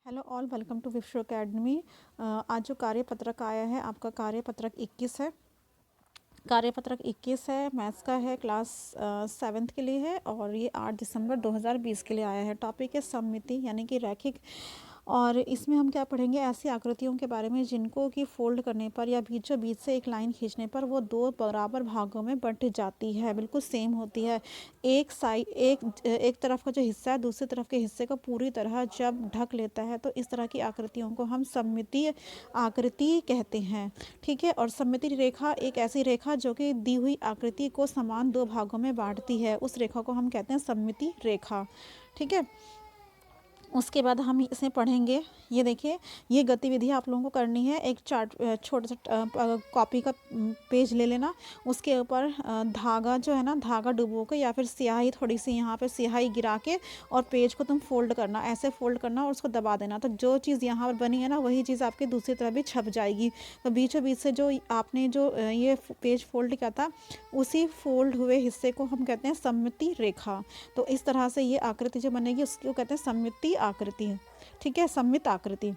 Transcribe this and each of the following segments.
Hello all, welcome to विश्व academy. आज जो कार्यपत्रक आया है आपका कार्यपत्रक 21 है। कार्यपत्रक 21 है, मैथ्स का है, क्लास 7th के लिए है और ये 8 दिसंबर 2020 के लिए आया है। टॉपिक है सममिति यानी कि रैखिक। और इसमें हम क्या पढ़ेंगे, ऐसी आकृतियों के बारे में जिनको कि फोल्ड करने पर या बीचों बीच से एक लाइन खींचने पर वो दो बराबर भागों में बंट जाती है, बिल्कुल सेम होती है। एक तरफ का जो हिस्सा है दूसरी तरफ के हिस्से को पूरी तरह जब ढक लेता है तो इस तरह की आकृतियों को हम सममितीय आकृति कहते हैं। ठीक है, और सममिति रेखा एक ऐसी रेखा जो कि दी हुई आकृति को समान दो भागों में बांटती है, उस रेखा को हम कहते हैं सममिति रेखा। ठीक है, उसके बाद हम इसे पढ़ेंगे। ये देखिए, ये गतिविधि आप लोगों को करनी है। एक चार्ट छोटा सा कॉपी का पेज ले लेना, उसके ऊपर धागा जो है ना, धागा डुबो के या फिर स्याही थोड़ी सी यहाँ पे स्याही गिरा के और पेज को तुम फोल्ड करना, ऐसे फोल्ड करना और उसको दबा देना। तो जो चीज़ यहाँ पर बनी है ना वही चीज़ आपकी दूसरी तरफ भी छप जाएगी। तो बीचों बीच से जो आपने जो ये पेज फोल्ड किया था उसी फोल्ड हुए हिस्से को हम कहते हैं सममिति रेखा। तो इस तरह से ये आकृति जो बनेगी उसको कहते हैं सममिति आकृति। ठीक है, सममित आकृति।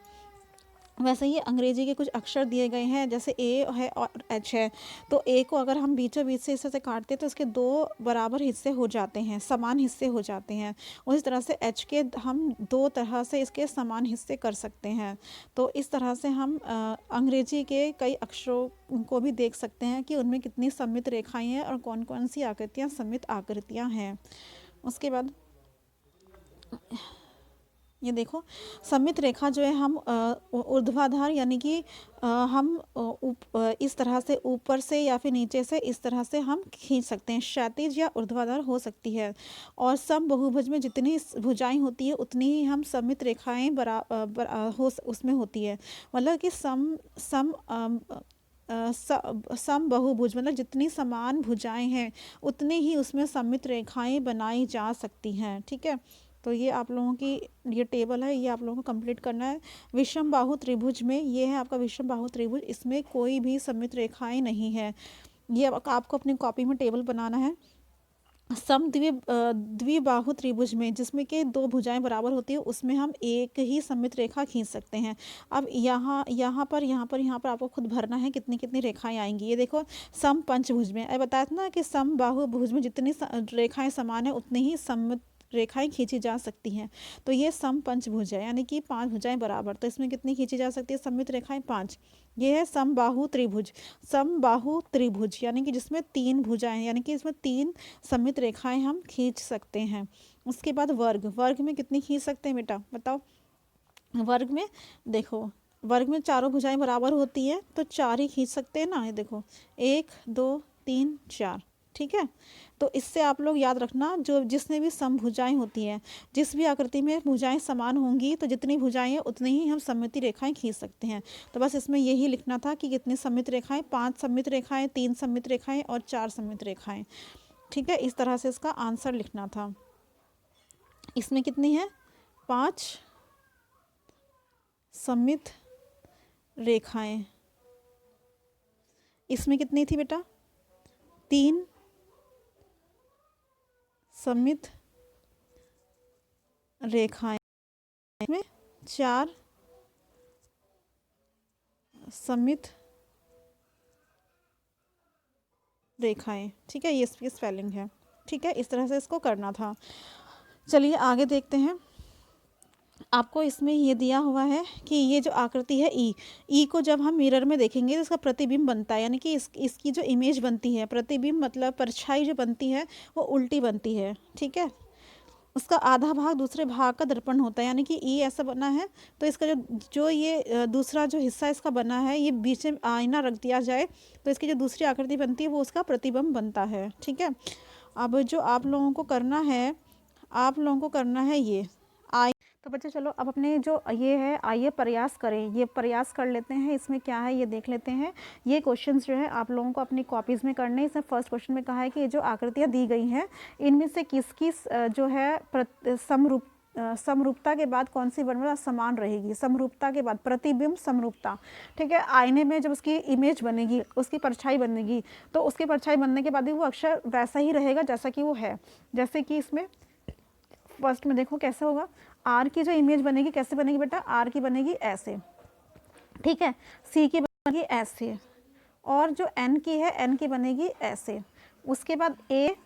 वैसे ये अंग्रेजी के कुछ अक्षर दिए गए हैं, जैसे ए है और एच है। तो ए को अगर हम बीचों बीच से इसे काटते हैं तो इसके दो बराबर हिस्से हो जाते हैं, समान हिस्से हो जाते हैं। उसी तरह से एच के हम दो तरह से इसके समान हिस्से कर सकते हैं। तो इस तरह से हम अंग्रेजी के कई अक्षरों को भी देख सकते हैं कि उनमें कितनी सममित रेखाएं हैं और कौन कौन सी आकृतियाँ सममित आकृतियाँ हैं। उसके बाद ये देखो, सममित रेखा जो है हम ऊर्ध्वाधर यानी कि हम इस तरह से ऊपर से या फिर नीचे से इस तरह से हम खींच सकते हैं, क्षैतिज या ऊर्ध्वाधर हो सकती है। और सम बहुभुज में जितनी भुजाएं होती है उतनी ही हम सममित रेखाएं उसमें होती है। मतलब कि सम बहुभुज मतलब जितनी समान भुजाएं हैं उतनी ही उसमें सममित रेखाएं बनाई जा सकती हैं। ठीक है, तो ये आप लोगों की ये टेबल है, ये आप लोगों को कंप्लीट करना है। विषम बाहु त्रिभुज में ये है आपका विषम बाहु त्रिभुज, इसमें कोई भी सममित रेखाएं नहीं है। ये आपको अपनी कॉपी में टेबल बनाना है। द्विबाहु त्रिभुज में जिसमें कि दो भुजाएं बराबर होती है उसमें हम एक ही सममित रेखा खींच सकते हैं। अब यहाँ पर आपको खुद भरना है कितनी कितनी रेखाएं आएंगी। ये देखो, सम पंचभुज में बताया था ना कि सम बाहु भुज में जितनी रेखाएं समान है उतनी ही सममित रेखाएं खींची जा सकती हैं। तो ये सम पंचभुज है यानी कि 5 भुजाएं बराबर, तो इसमें कितनी खींची जा सकती है सममित रेखाएं? 5। ये है समबाहु त्रिभुज। समबाहु त्रिभुज यानी कि जिसमें 3 भुजाएं यानी कि इसमें 3 सममित रेखाएं हम खींच सकते हैं। उसके बाद वर्ग में कितनी खींच सकते हैं बेटा, बताओ। वर्ग में देखो, वर्ग में चारों भुजाएं बराबर होती है तो 4 ही खींच सकते हैं ना। ये देखो, 1 2 3 4। ठीक है, तो इससे आप लोग याद रखना, जो जिसमें भी सम भुजाएं होती हैं, जिस भी आकृति में भुजाएं समान होंगी तो जितनी भुजाएं हैं उतनी ही हम सममिति रेखाएं खींच सकते हैं। तो बस इसमें यही लिखना था कि कितनी सममित रेखाएं, 5 सममित रेखाएं, 3 सममित रेखाएं और 4 सममित रेखाएं। ठीक है, इस तरह से इसका आंसर लिखना था। इसमें कितनी है? 5 सममित रेखाएं। इसमें कितनी थी बेटा? 3 सममित रेखाएं। में 4 सममित रेखाएं। ठीक है, ये इसकी स्पेलिंग है। ठीक है, इस तरह से इसको करना था। चलिए आगे देखते हैं। आपको इसमें ये दिया हुआ है कि ये जो आकृति है ई को जब हम मिरर में देखेंगे तो इसका प्रतिबिंब बनता है, यानी कि इसकी जो इमेज बनती है, प्रतिबिंब मतलब परछाई जो बनती है वो उल्टी बनती है। ठीक है, उसका आधा भाग दूसरे भाग का दर्पण होता है, यानी कि ई ऐसा बना है तो इसका जो ये दूसरा जो हिस्सा इसका बना है, ये बीच में आईना रख दिया जाए तो इसकी जो दूसरी आकृति बनती है वो उसका प्रतिबिंब बनता है। ठीक है, अब जो आप लोगों को करना है ये तो बच्चे चलो अब अपने जो ये है आइए प्रयास करें, ये प्रयास कर लेते हैं। इसमें क्या है ये देख लेते हैं। ये क्वेश्चंस जो है आप लोगों को अपनी कॉपीज़ में करने हैं। इसमें फर्स्ट क्वेश्चन में कहा है कि ये जो आकृतियाँ दी गई हैं इनमें से किसकी जो है समरूपता के बाद कौन सी वर्णमाला समान रहेगी। समरूपता के बाद प्रतिबिंब समरूपता। ठीक है, आईने में जब उसकी इमेज बनेगी, उसकी परछाई बनेगी तो उसकी परछाई बनने के बाद भी वो अक्षर वैसा ही रहेगा जैसा कि वो है। जैसे कि इसमें फर्स्ट में देखो कैसे होगा, आर की जो इमेज बनेगी कैसे बनेगी बेटा, आर की बनेगी ऐसे, ठीक है, सी की बनेगी ऐसे, और जो एन की है एन की बनेगी ऐसे। उसके बाद ए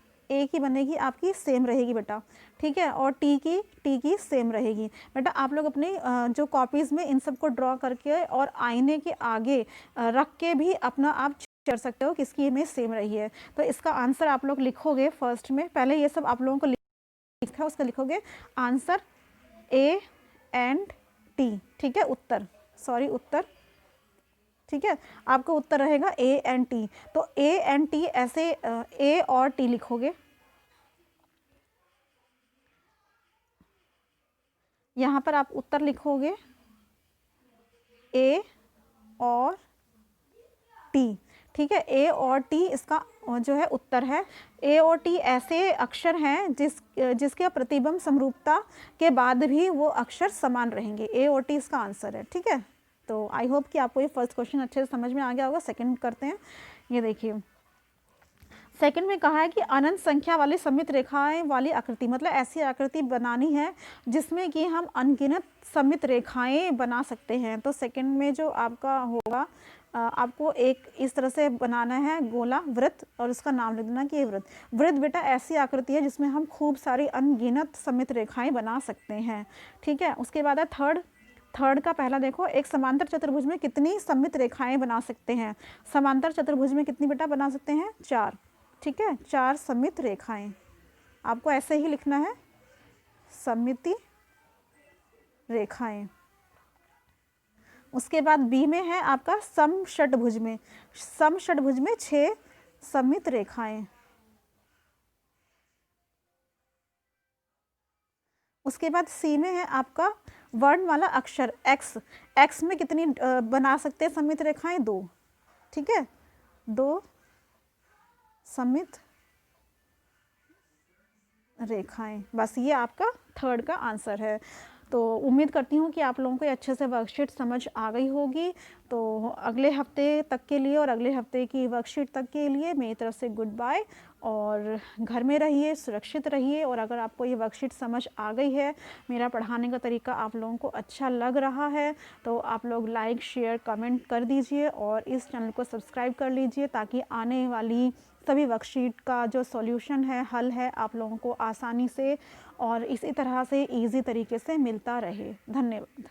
की बनेगी आपकी सेम रहेगी बेटा, ठीक है, और टी की सेम रहेगी बेटा। आप लोग अपनी जो कॉपीज़ में इन सबको ड्रॉ करके और आईने के आगे रख के भी अपना आप कर सकते हो किसकी इमेज सेम रही है। तो इसका आंसर आप लोग लिखोगे फर्स्ट में, पहले ये सब आप लोगों को लिखा है, उसका लिखोगे आंसर ए एंड टी, ठीक है, उत्तर, सॉरी उत्तर, ठीक है, आपका उत्तर रहेगा ए एंड टी। तो ए एंड टी ऐसे ए और टी लिखोगे, यहाँ पर आप उत्तर लिखोगे ए और टी, ठीक है, ए और टी इसका जो है उत्तर है। ए और टी ऐसे अक्षर हैं जिसके प्रतिबिंब समरूपता के बाद भी वो अक्षर समान रहेंगे। ए और टी इसका आंसर है, ठीक है। तो आई होप कि आपको ये फर्स्ट क्वेश्चन अच्छे से समझ में आ गया होगा। सेकंड करते हैं, ये देखिए सेकंड में कहा है कि अनंत संख्या वाली सममित रेखाएं वाली आकृति, मतलब ऐसी आकृति बनानी है जिसमें कि हम अनगिनत सममित रेखाएं बना सकते हैं। तो सेकंड में जो आपका होगा, आपको एक इस तरह से बनाना है गोला वृत्त, और उसका नाम लिख देना कि ये वृत्त। वृत्त बेटा ऐसी आकृति है जिसमें हम खूब सारी अनगिनत सममित रेखाएं बना सकते हैं, ठीक है। उसके बाद है थर्ड का पहला देखो, एक समांतर चतुर्भुज में कितनी सममित रेखाएं बना सकते हैं। समांतर चतुर्भुज में कितनी बेटा बना सकते हैं, 4, ठीक है, 4 सममित रेखाएं। आपको ऐसे ही लिखना है, सममिति रेखाएं। उसके बाद बी में है आपका समषटभुज में 6 सममित रेखाएं। उसके बाद सी में है आपका वर्णमाला अक्षर एक्स में कितनी बना सकते हैं सममित रेखाएं, 2, ठीक है, 2 सममित रेखाएं। बस ये आपका थर्ड का आंसर है। तो उम्मीद करती हूँ कि आप लोगों को अच्छे से वर्कशीट समझ आ गई होगी। तो अगले हफ्ते तक के लिए और अगले हफ्ते की वर्कशीट तक के लिए मेरी तरफ से गुड बाय, और घर में रहिए, सुरक्षित रहिए। और अगर आपको ये वर्कशीट समझ आ गई है, मेरा पढ़ाने का तरीका आप लोगों को अच्छा लग रहा है, तो आप लोग लाइक शेयर कमेंट कर दीजिए और इस चैनल को सब्सक्राइब कर लीजिए, ताकि आने वाली सभी वर्कशीट का जो सॉल्यूशन है, हल है, आप लोगों को आसानी से और इसी तरह से इजी तरीके से मिलता रहे। धन्यवाद।